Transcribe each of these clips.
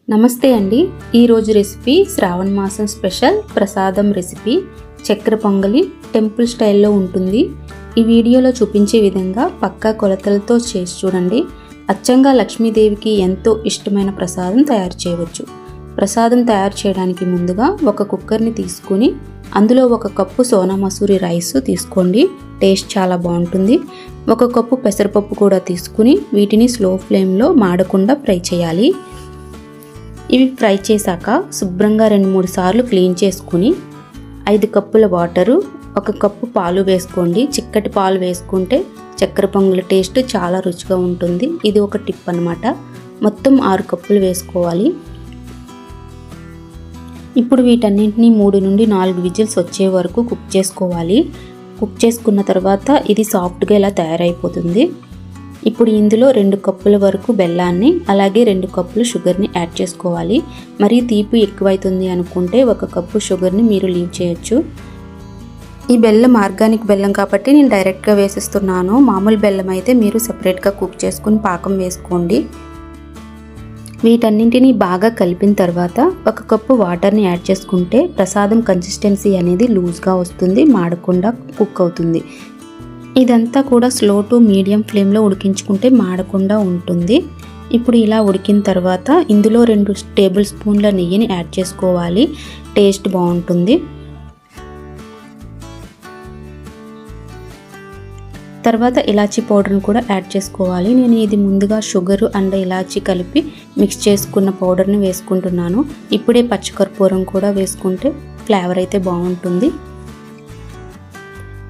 నమస్తే అండి. ఈరోజు రెసిపీ శ్రావణ మాసం స్పెషల్ ప్రసాదం రెసిపీ చక్కెర పొంగలి టెంపుల్ స్టైల్లో ఉంటుంది. ఈ వీడియోలో చూపించే విధంగా పక్కా కొలతలతో చేసి చూడండి. అచ్చంగా లక్ష్మీదేవికి ఎంతో ఇష్టమైన ప్రసాదం తయారు చేయవచ్చు. ప్రసాదం తయారు చేయడానికి ముందుగా ఒక కుక్కర్ని తీసుకుని అందులో 1 కప్పు సోనా మసూరి రైస్ తీసుకోండి. టేస్ట్ చాలా బాగుంటుంది. 1 కప్పు పెసరపప్పు కూడా తీసుకుని వీటిని స్లో ఫ్లేమ్లో మాడకుండా ఫ్రై చేయాలి. ఇవి ఫ్రై చేశాక శుభ్రంగా 2-3 సార్లు క్లీన్ చేసుకుని 5 కప్పుల వాటరు 1 కప్పు పాలు వేసుకోండి. చిక్కటి పాలు వేసుకుంటే చక్కెర పొంగలి టేస్ట్ చాలా రుచిగా ఉంటుంది. ఇది ఒక టిప్ అన్నమాట. మొత్తం 6 కప్పులు వేసుకోవాలి. ఇప్పుడు వీటన్నింటినీ 3 నుండి 4 విజిల్స్ వచ్చే వరకు కుక్ చేసుకోవాలి. కుక్ చేసుకున్న తర్వాత ఇది సాఫ్ట్గా ఇలా తయారైపోతుంది. ఇప్పుడు ఇందులో 2 కప్పుల వరకు బెల్లాన్ని అలాగే 2 కప్పులు షుగర్ని యాడ్ చేసుకోవాలి. మరి తీపి ఎక్కువైతుంది అనుకుంటే 1 కప్పు షుగర్ని మీరు లీవ్ చేయొచ్చు. ఈ బెల్లం ఆర్గానిక్ బెల్లం కాబట్టి నేను డైరెక్ట్గా వేసిస్తున్నాను. మామూలు బెల్లం అయితే మీరు సెపరేట్గా కుక్ చేసుకుని పాకం వేసుకోండి. వీటన్నింటినీ బాగా కలిపిన తర్వాత 1 కప్పు వాటర్ని యాడ్ చేసుకుంటే ప్రసాదం కన్సిస్టెన్సీ అనేది లూజ్గా వస్తుంది, మాడకుండా కుక్ అవుతుంది. ఇదంతా కూడా స్లో టు మీడియం ఫ్లేమ్లో ఉడికించుకుంటే మాడకుండా ఉంటుంది. ఇప్పుడు ఇలా ఉడికిన తర్వాత ఇందులో 2 టేబుల్ స్పూన్ల నెయ్యిని యాడ్ చేసుకోవాలి. టేస్ట్ బాగుంటుంది. తర్వాత ఇలాచీ పౌడర్ని కూడా యాడ్ చేసుకోవాలి. నేను ఇది ముందుగా షుగర్ అండ్ ఇలాచీ కలిపి మిక్స్ చేసుకున్న పౌడర్ని వేసుకుంటున్నాను. ఇప్పుడే పచ్చికర్పూరం కూడా వేసుకుంటే ఫ్లేవర్ అయితే బాగుంటుంది.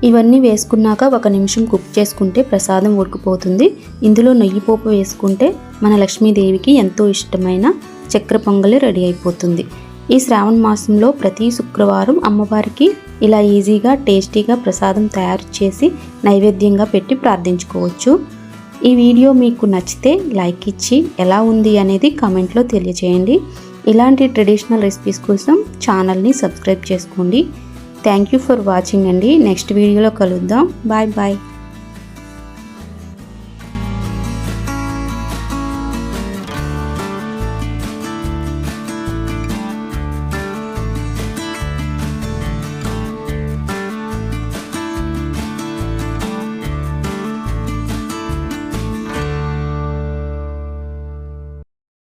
ఇవన్నీ వేసుకున్నాక 1 నిమిషం కుక్ చేసుకుంటే ప్రసాదం ఉడికిపోతుంది. ఇందులో నెయ్యి పోపు వేసుకుంటే మన లక్ష్మీదేవికి ఎంతో ఇష్టమైన చక్కెర పొంగలి రెడీ అయిపోతుంది. ఈ శ్రావణ మాసంలో ప్రతి శుక్రవారం అమ్మవారికి ఇలా ఈజీగా టేస్టీగా ప్రసాదం తయారు చేసి నైవేద్యంగా పెట్టి ప్రార్థించుకోవచ్చు. ఈ వీడియో మీకు నచ్చితే లైక్ ఇచ్చి ఎలా ఉంది అనేది కామెంట్లో తెలియజేయండి. ఇలాంటి ట్రెడిషనల్ రెసిపీస్ కోసం ఛానల్ని సబ్స్క్రైబ్ చేసుకోండి. థ్యాంక్ యూ ఫర్ వాచింగ్ అండి. నెక్స్ట్ వీడియోలో కలుద్దాం. Bye bye.